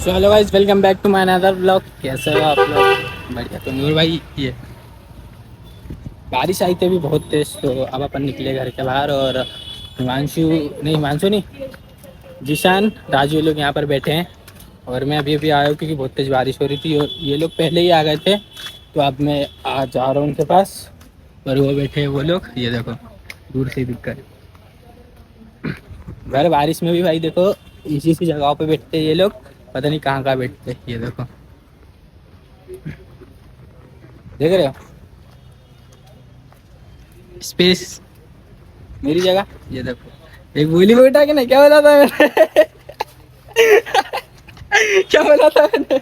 So hello guys, welcome back to my another blog. कैसे हो आप लोग? बढ़िया। तो नूर भाई, ये बारिश आई थी अभी बहुत तेज, तो अब अपन निकले घर के बाहर और हिमांशु नहीं, जीशान, राजू ये लोग यहाँ पर बैठे हैं और मैं अभी अभी आया हूँ क्योंकि बहुत तेज बारिश हो रही थी और ये लोग पहले ही आ गए थे। तो अब मैं आ जा रहा हूँ उनके पास और वो बैठे हैं वो लोग, ये देखो दूर से दिखकर। घर बारिश में भी भाई देखो इसी सी जगहों पे बैठते हैं ये लोग, पता नहीं कहाँ कहाँ बैठते हैं। ये देखो, देख रहे हो स्पेस, मेरी जगह। ये देखो एक बोली बैठा कि नहीं, क्या बोला था मैंने क्या बोला था मैंने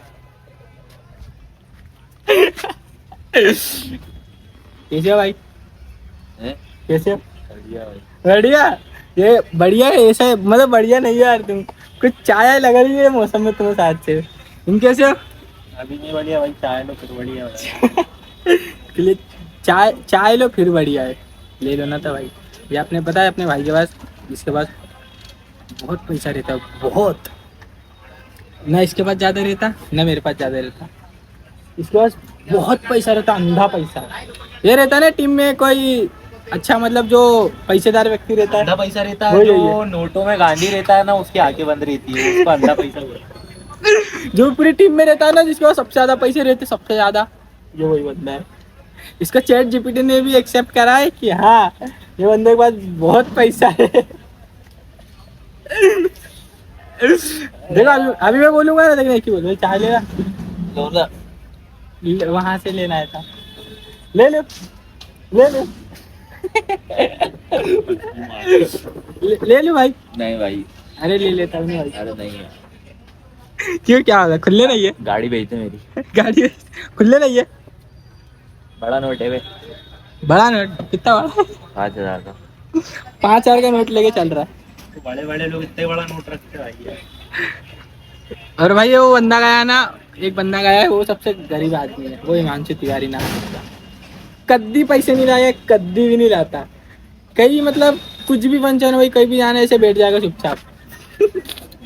कैसे हो भाई? कैसे हो? बढ़िया। ये बढ़िया है ऐसा, मतलब बढ़िया नहीं है यार, तुम कुछ चाय लगा रही है मौसम में तुम्हें साथ से। तुम कैसे हो? अभी नहीं बढ़िया भाई, चाय लो फिर बढ़िया ले चाय, चाय लो फिर बढ़िया है। ले लो ना तो भाई। ये आपने बताया अपने भाई के पास, जिसके पास बहुत पैसा रहता है, बहुत ना इसके पास ज़्यादा रहता ना मेरे पास ज़्यादा रहता। इसके पास बहुत पैसा रहता, अंधा पैसा। ये रहता ना टीम में कोई अच्छा, मतलब जो पैसेदार व्यक्ति रहता है, अंधा पैसा रहता है। जो नोटों में गांधी रहता है ना, उसकी आंखें बंद रहती है, उसको अंधा पैसा बोलते हैं। जो पूरी टीम में रहता है ना, जिसके पास सबसे ज्यादा पैसे रहते, सबसे ज्यादा, जो वही बंदा है। इसका चैट जीपीटी ने भी एक्सेप्ट करा है कि हाँ ये बंदे के पास बहुत पैसा है। देखो अभी मैं बोलूंगा ना, देखने की बोलो चाय लेगा, वहां से लेना है था, ले लो ले लो ले लो भाई। नहीं भाई, अरे ले लेता हूँ भाई। अरे नहीं है। क्यों, क्या होगा? खुले नहीं है गाड़ी भेजते मेरी। गाड़ी खुले नहीं है। बड़ा नोट है वे। बड़ा नोट कितना बड़ा? 5,000 का। 5,000 का नोट लेके चल रहा है। तो बड़े बड़े लोग इतने बड़ा नोट रखते भाई। और भाई वो बंदा गया ना, एक बंदा गया है, वो सबसे गरीब आदमी है, वो हिमांशु तिवारी नाम है। कद्दी पैसे नहीं लाया, कद्दी भी नहीं लाता कहीं, मतलब कुछ भी फंक्शन हो, कहीं भी जाना ऐसे बैठ जाएगा चुपचाप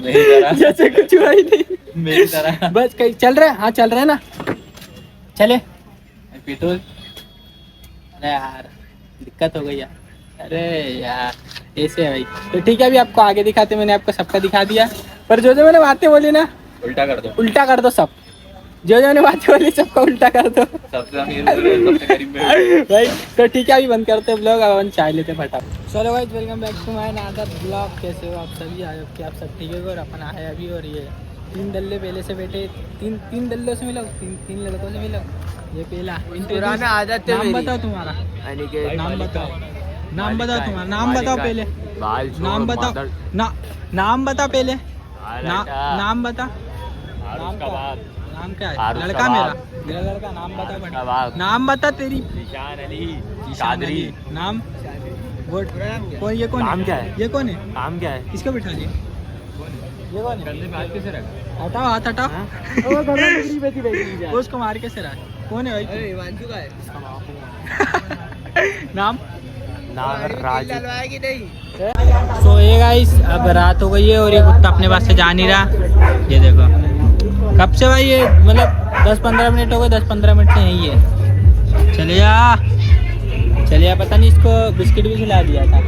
मेरी तरह। जैसे कुछ हुआ ही नहीं, मेरी तरह। बस कहीं चल रहा है। हाँ चल रहा है ना, चले पेट्रोल। अरे यार दिक्कत हो गई यार, अरे यार ऐसे है भाई। तो ठीक है, अभी आपको आगे दिखाते, मैंने आपको सबका दिखा दिया, पर जो मैंने बातें बोली ना, उल्टा कर दो, उल्टा कर दो सब। जो मैंने बातें बोली सबका उल्टा कर दो। सबसे अमीर सबसे गरीब में भाई तो ठीक है, अभी बंद करते हैं ब्लॉग, अब चाय लेते फटाफट। चलो guys, welcome back to my another blog. कैसे हो आप सभी? आई होप कि आप सब ठीक है। और अपन आए अभी, और ये 3 दल्ले पहले से बैठे, तीन दल्लों से मिलो, तीन लड़कों से मिलो। ये पहला पुराना आदत है नाम मेरी। बताओ तुम्हारा, अनिकेत। नाम बताओ, नाम बताओ तुम्हारा, नाम बताओ पहले, बाल छोड़, नाम बताओ मादर- ना, नाम बता पहले, आलटा। नाम बता, आरुष का बाप। नाम क्या है? आरुष लड़का का मेरा, बाप। मेरा लड़का। नाम बता आरुष बट का बाप। नाम बता तेरी। निशान अली। ईशान चादरी। अली। नाम वोट कौन? ये कौन नाम है? क्या है? ये कौन है? नाम क्या है? किसको बिठा दिया? ये कौन है? हाथ कैसे रखा? हटाओ हाथ हटाओ। हाँ? वो गला डिग्री पे थी बैठी, वो उसको मार कैसे रहा है? कौन है भाई? हिमांशु का है। नाम नाम राजू। सो ये गाइस, अब रात हो गई है और ये कुत्ता अपने पास से जा नहीं रहा। ये देखो कब से भाई, ये मतलब 10-15 मिनट हो गए, 10-15 मिनट से यही है। चलिए पता नहीं, इसको बिस्किट भी खिला दिया था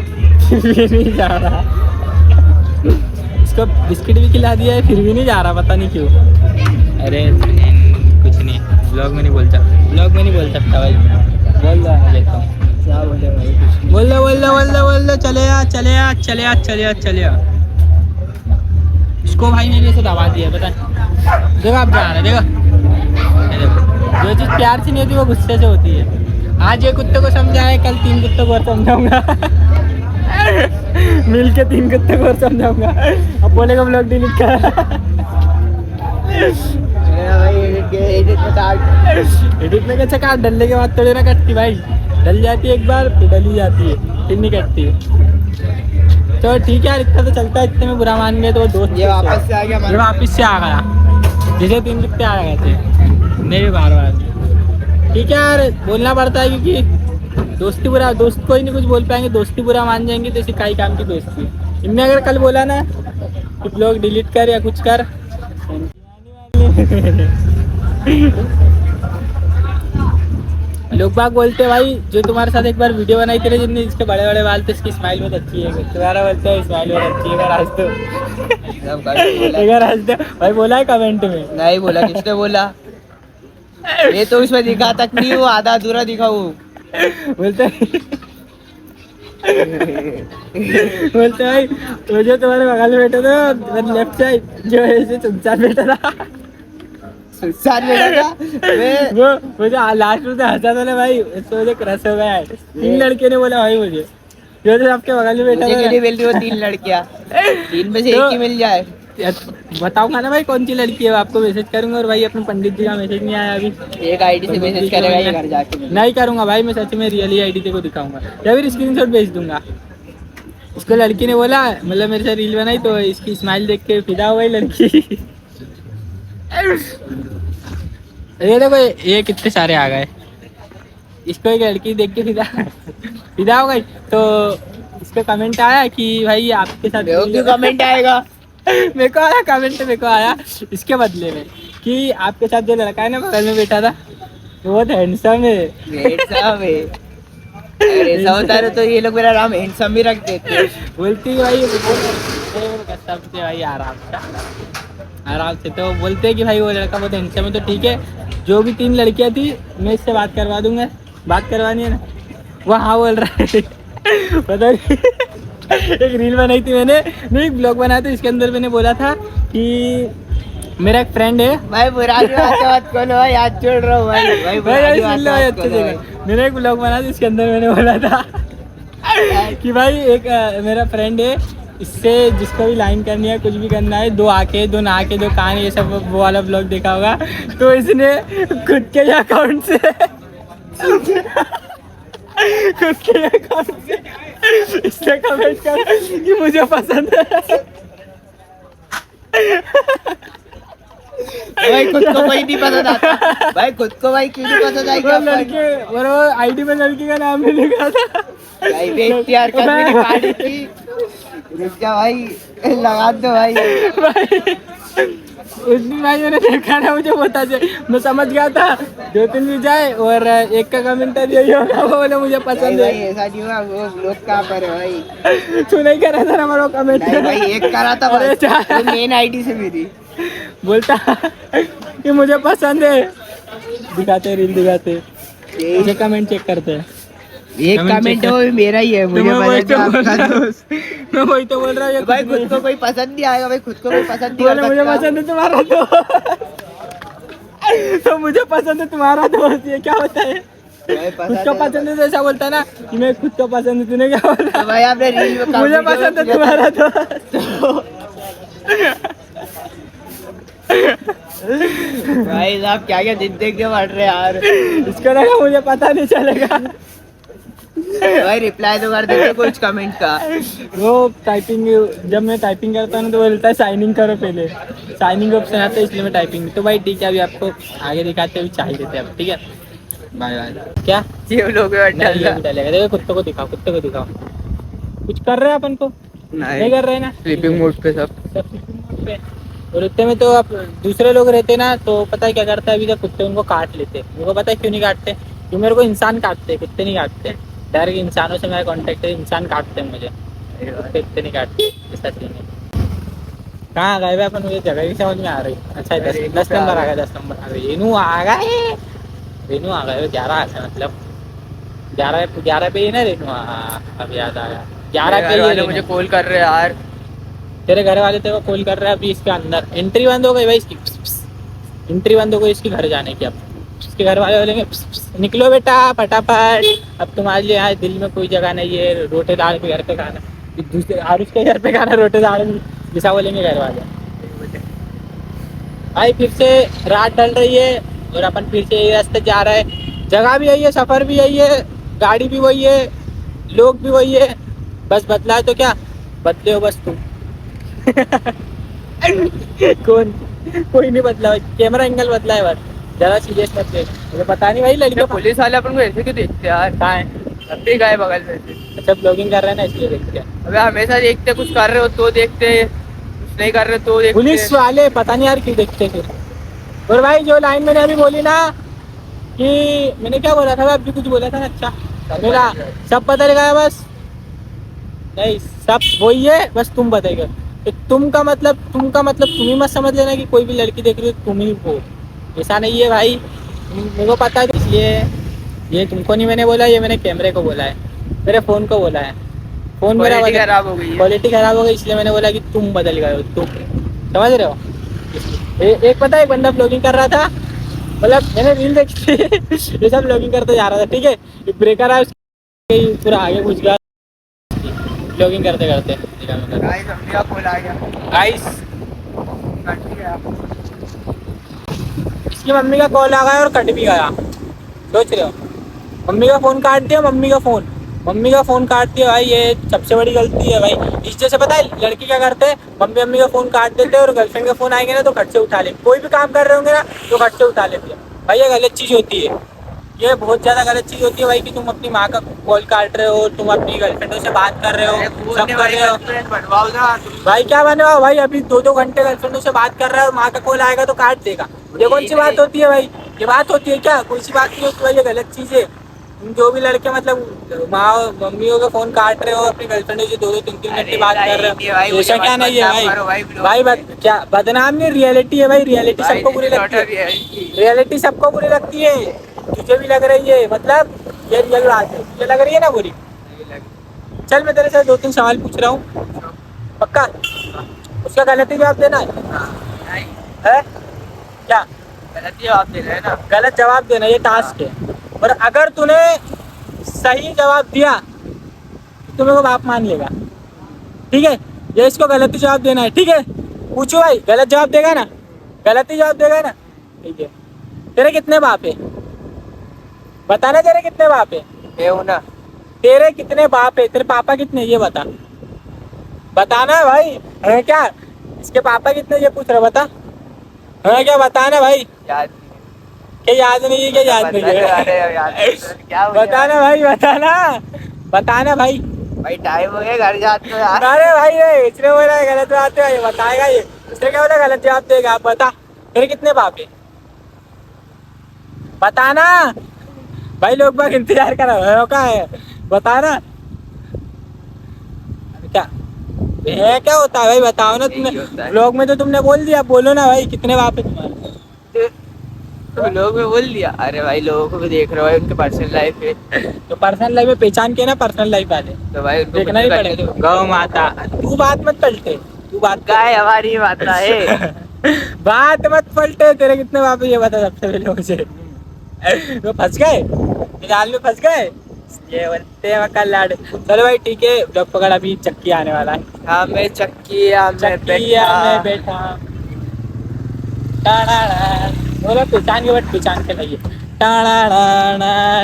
फिर भी नहीं जा रहा। इसको बिस्किट भी खिला दिया है, फिर भी नहीं जा रहा, पता नहीं क्यों। अरे कुछ नहीं, ब्लॉग में नहीं बोलता, ब्लॉग में नहीं बोल सकता भाई। बोल रहा है लेता हूँ, क्या बोले भाई, कुछ नहीं। बोल दो चले आ। इसको भाई मैंने ऐसे दबा दिया, पता है? देखो आप जा रहे, देखो जो चीज़ प्यार से नहीं होती वो गुस्से से होती है। आज ये कुत्ते को समझाए, कल 3 कुत्तों को और समझाऊंगा मिल के 3 कुत्ते को और समझाऊंगा। अब बोलेगा ब्लॉग डिलीट कर। एडिट में कैसे काट? डलने के बाद थोड़ी ना कटती भाई, डल जाती है एक बार फिर डल ही जाती है, फिर नहीं कटती है। तो ठीक है यार, इतना तो चलता है, इतने में बुरा मान गए तो वो दोस्त ये वापस से आ गया। ये वापिस से आ गया, जैसे 3 कुत्ते आ गए थे, नहीं बार ठीक है यार, बोलना पड़ता है क्योंकि दोस्ती बुरा, दोस्त कोई नहीं कुछ बोल पाएंगे, दोस्ती बुरा मान जाएंगे तो इसी काई काम की दोस्ती। इनने अगर कल बोला ना कि ब्लॉग डिलीट कर या कुछ कर, लोग बाग बोलते हैं भाई जो तुम्हारे साथ एक बार वीडियो बनाई थी ना जिसने जिसके बड़े बड़े बाल थे इसकी स्माइल बहुत अच्छी है, तुम्हारा बोलते हैं स्माइल बहुत अच्छी है, एक बार हंस दो, सब गलत बोला। एक बार हंस दो भाई, बोला है कमेंट में। नहीं बोला, किसने बोला? ये तो उसमें दिखा तक नहीं, वो आधा अधूरा दिखा वो। बोलते बोलते भाई वो जो तुम्हारे बगल में बैठा था लेफ्ट साइड जो ऐसे चुपचाप बैठा था सुनसान में लगा वो जो लास्ट में से हंसा था ना भाई, उससे मुझे क्रश हो गया है। 3 लड़के ने बोला भाई मुझे, जो तो आपके बगल में बैठा मुझे था के लिए मिल रही वो 3 लड़कियां, 3 में से एक ही मिल जाए। बताऊंगा ना भाई कौन सी लड़की है, आपको मैसेज करूंगा। और भाई अपने पंडित जी का मैसेज नहीं आया अभी, एक आईडी से मैसेज करेगा ये घर जाके। नहीं करूंगा भाई, मैं सच में रियली आईडी तेरे को दिखाऊंगा या फिर स्क्रीनशॉट भेज दूंगा। इसको लड़की ने बोला, मतलब मेरे साथ रील बनाई तो इसकी स्माइल देख के फिदा हो गई लड़की। ये देखो ये कितने सारे आ गए, इसको एक लड़की देख के फिदा हो गई। तो इसका कमेंट आया कि भाई आपके साथ क्यों कमेंट आएगा? मेरे को आया कमेंट, मेरे को आया इसके बदले में कि आपके साथ जो लड़का है ना बगल में बैठा था वो बहुत हैंडसम है। हैंडसम है, अगर ऐसा होता है तो ये लोग मेरा नाम हैंडसम भी रख देते। बोलती है भाई कसम से भाई आराम से तो बोलते हैं कि भाई वो लड़का बहुत हैंडसम है। तो ठीक है, जो भी 3 लड़कियां थी मैं इससे बात करवा दूंगा, बात करवानी है ना। वो हाँ बोल रहा है पता नहीं। एक रील बनाई थी मैंने, नहीं ब्लॉग बनाया था, इसके अंदर मैंने बोला था कि मेरा एक फ्रेंड है भाई बुरा बात करो भाई, याद छोड़ रहा हूँ भाई। भाई भाई सुन लो भाई अच्छे से, मैंने एक ब्लॉग बनाया था इसके अंदर मैंने बोला था कि भाई एक मेरा फ्रेंड है, इससे जिसको भी लाइन करनी है कुछ भी करना है, 2 आंखें 2 नाक 2 कान ये सब वो वाला ब्लॉग देखा होगा। तो इसने खुद के अकाउंट से इसने कमेंट कर कि मुझे पसंद है। भाई खुद को कोई नहीं पसंद आता भाई, खुद को भाई क्यों नहीं पसंद आएगा? वो लड़के और वो आईडी में लड़की का नाम भी लिखा था भाई बेइज्जती हरकत मैंने काटी थी। रुक जा भाई, लगा दो भाई। उस दिन भाई मैंने देखा ना, मुझे पता चल, मैं समझ गया था 2-3 भी जाए और एक का कमेंट यही होगा, वो बोले मुझे पसंद भाई है। ऐसा नहीं हुआ, वो लोग कहाँ पर है भाई? तू नहीं करा था ना हमारा कमेंट? नहीं भाई, एक करा था अरे बस, मेन आईडी से मेरी। बोलता कि मुझे पसंद है, दिखाते रील दिखाते, मुझे कमेंट चेक करते हैं। एक कमेंट है वो भी मेरा ही है, मुझे पसंद है आपका दोस्त। मैं वही तो बोल रहा हूँ भाई खुद को कोई पसंद नहीं आएगा भाई, खुद को कोई पसंद नहीं बोले मुझे पसंद है तुम्हारा दोस्त। तो मुझे पसंद है तुम्हारा दोस्त, ये क्या होता है? खुद को पसंद है तो ऐसा बोलता है ना कि मैं खुद को पसंद है, तूने क्या बोला? भाई आपने रील में मुझे पसंद है तुम्हारा दोस्त। भाई साहब क्या क्या दिन देख के बढ़ रहे यार। इसको लगा मुझे पता नहीं चलेगा। भाई रिप्लाई तो कर देते कुछ कमेंट का। वो टाइपिंग, जब मैं टाइपिंग करता हूँ तो बोलता है साइनिंग करो, पहले साइनिंग ऑप्शन आता है इसलिए मैं टाइपिंग। तो भाई ठीक है, अभी आपको आगे दिखाते हैं, अभी चाय देते हैं अब, ठीक है बाय बाय। क्या ये लोग डलेगा? देखो कुत्तों को दिखाओ, कुत्तों को दिखाओ। कुछ कर रहे हैं अपन को? नहीं कर रहे हैं ना, स्लीपिंग मोड पे सब। और इतने में तो आप दूसरे लोग रहते ना तो पता है क्या करता है, अभी तक कुत्ते उनको काट लेते। उनको पता है क्यों नहीं काटते? क्यों? मेरे को इंसान काटते, कुत्ते नहीं काटते। डायरेक्ट इंसानों से मेरा कांटेक्ट है, इंसान काटते हैं मुझे, कुत्ते नहीं काटते। ऐसा सीन है। कहाँ गए भाई अपन? मुझे जगह की समझ में आ रही। अच्छा 10 नंबर आ गया, 10 नंबर आ गए। रेनू आ गए, रेनू आ गए। 11 आ गए, मतलब 11 पे ही ना रेनू। अब याद आया, 11 पे ही मुझे कॉल कर रहे यार। तेरे घर वाले तेरे को कॉल कर रहे हैं। अभी इसके अंदर एंट्री बंद हो गई भाई, इसकी एंट्री बंद हो गई इसकी घर जाने की। अब इसके घर वाले बोलेंगे निकलो बेटा फटाफट, अब तुम्हारे लिए यहाँ दिल में कोई जगह नहीं है, रोटे दाल के घर पे खाना, दूसरे आरुष के घर पे खाना रोटे दाल, जैसा बोलेंगे घर वाले। भाई फिर से रात ढल रही है और अपन फिर से यही रास्ते जा रहे हैं। जगह भी यही है, सफर भी यही है, गाड़ी भी वही है, लोग भी वही है, बस बदला है तो क्या बदले हो बस तुम। कौन? कोई नहीं बदला, कैमरा एंगल बदला है बस, ज्यादा सीरियस मत ले। मुझे पता नहीं भाई लड़कियों पुलिस वाले अपन को ऐसे क्यों देखते यार? कहाँ है? अभी गए बगल में। अच्छा ब्लॉगिंग कर रहे हैं ना इसलिए देखते हैं। अबे हमेशा देखते, कुछ कर रहे हो तो देखते, कुछ नहीं कर रहे तो देखते। पुलिस वाले पता नहीं यार क्यों देखते फिर। और भाई जो लाइन मैंने अभी बोली ना कि मैंने क्या बोला था, अभी कुछ बोला था ना, अच्छा मेरा सब पता लगा बस, नहीं सब वही है, बस तुम बताएगा। तो तुम का मतलब तुम ही मत समझ लेना कि कोई भी लड़की देख रही हो तुम ही हो, ऐसा नहीं है भाई, मेरे को पता है, इसलिए ये तुमको नहीं मैंने बोला, ये मैंने कैमरे को बोला है, मेरे फ़ोन को बोला है। फ़ोन मेरा क्वालिटी खराब हो गई है। क्वालिटी खराब हो गई, इसलिए मैंने बोला कि तुम बदल गए हो, तुम समझ रहे हो। एक पता है, एक बंदा ब्लॉगिंग कर रहा था, मतलब मैंने रील देखी थी ये सब ब्लॉगिंग करते जा रहा था, ठीक है, एक ब्रेकर है उसके पूरा आगे घुस गया ब्लॉगिंग करते करते। गाइस हमने का कॉल आ गया। गाइस कट गया। इसकी मम्मी का कॉल आ गया और कट भी गया, सोच रहे हो। मम्मी का फ़ोन काट दिया, मम्मी का फ़ोन काट दिया भाई, ये सबसे बड़ी गलती है भाई। इस जैसे पता है लड़की क्या करते हैं, मम्मी का फ़ोन काट देते हैं और गर्लफ्रेंड का फ़ोन आएंगे ना तो खट से उठा ले, कोई भी काम कर रहे होंगे ना तो खट से उठा लेते हैं भाई, ये गलत चीज़ होती है, ये बहुत ज़्यादा गलत चीज़ होती है भाई, कि तुम अपनी माँ का कॉल काट रहे हो, तुम अपनी गर्लफ्रेंडों से बात कर रहे हो, सब कर रहे हो बनवाओ ना तुम। भाई, क्या बने भाई, अभी 2-2 घंटे गर्लफ्रेंडों से बात कर रहा है और माँ का कॉल आएगा तो काट देगा, ये कौन सी बात होती है भाई, ये बात होती है क्या, कोई सी बात नहीं होती भाई, ये गलत चीज़ है। तुम जो भी लड़के मतलब माँ मम्मियों का फोन काट रहे हो, अपनी गर्लफ्रेंड से 2-2 3-3 घंटे बात कर रहे हो, ऐसा क्या नहीं है भाई क्या बदनाम नहीं, रियलिटी है भाई, रियलिटी सबको बुरी लगती है, रियलिटी सबको बुरी लगती है, तुझे भी लग रही है, मतलब ये रियल बात है, तुझे लग रही है ना बुरी। चल मैं तेरे से 2-3 सवाल पूछ रहा हूँ, पक्का उसका गलत ही जवाब देना है क्या, गलत जवाब दे रहे हैं ना। गलत जवाब देना, ये टास्क है, और अगर तूने सही जवाब दिया तो तुम्हें को बाप मान लेगा, ठीक है, ये इसको गलत ही जवाब देना है, ठीक है, पूछो भाई, गलत जवाब देगा ना, गलत ही जवाब देगा ना, ठीक है। तेरे कितने बाप है, बताना, तेरे कितने बाप है, मैं हूं ना। तेरे कितने बाप है, तेरे पापा कितने, ये बता, बताना है भाई, है क्या, इसके पापा कितने ये पूछ रहा, बता, है क्या, बताना भाई, याद क्या याद नहीं है, क्या याद नहीं है, क्या बताना भाई, बताना भाई, भाई टाइम हो गया घर जाते हो यार। अरे भाई ये इसने बोला है गलत बात है, ये बताएगा, ये इसने क्या बोला गलत जवाब देगा, आप बता तेरे कितने बाप है, बताना भाई, लोग बाग इंतजार कर रहे हो, क्या है बताना, क्या है, क्या होता है भाई, बताओ ना, यही होता तुमने है। ब्लॉग में तो तुमने बोल दिया, बोलो ना भाई, कितने बाप है तुम्हारे, तो लोग में बोल दिया, अरे भाई लोगों को भी देख रहे हो भाई, उनके पर्सनल लाइफ है, तो पर्सनल लाइफ में पहचान के ना, पर्सनल लाइफ वाले तो भाई उनको देखना ही कुछ पड़ेगा। करने दो। गौ माता, तू बात मत पलटे, तू बात कर। गाय हमारी माता है। बात मत पलटे, तेरे कितने बाप है ये बता सबसे पहले मुझे, तो फंस गए, जाल में फंस गए, ये बोलते हैं कल लाड। चलो भाई ठीक है, जब पकड़, अभी चक्की आने वाला है, हाँ मैं चक्किया में मैं बैठा, बोलो पहचान के, बट पहचान के नहीं है,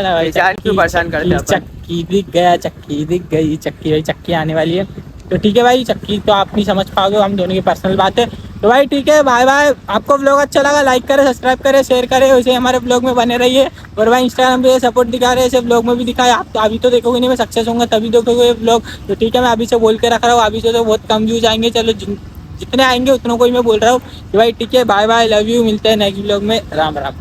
पहचान क्यों परेशान करते हैं अपन? चक्की दिख गया, चक्की दिख गई, चक्की भाई, चक्की आने वाली है, तो ठीक है भाई, चक्की तो आप नहीं समझ पाओगे, हम दोनों की पर्सनल बात है, तो भाई ठीक है, बाय बाय। आपको व्लॉग अच्छा लगा, लाइक करें, सब्सक्राइब करें, शेयर करें, वैसे हमारे व्लॉग में बने रहिए, और भाई इंस्टाग्राम पे सपोर्ट दिखा रहे हैं, ऐसे व्लॉग में भी दिखाए, आप तो अभी तो देखोगे नहीं, मैं सक्सेस होऊंगा तभी देखोगे व्लॉग, तो ठीक है, मैं अभी से बोल के रख रहा हूँ, अभी से तो बहुत कम व्यूज आएंगे, चलो जितने आएंगे उतनों को ही मैं बोल रहा हूँ कि भाई ठीक है, बाय बाय, लव यू, मिलते हैं नेक्स्ट व्लॉग में, राम राम।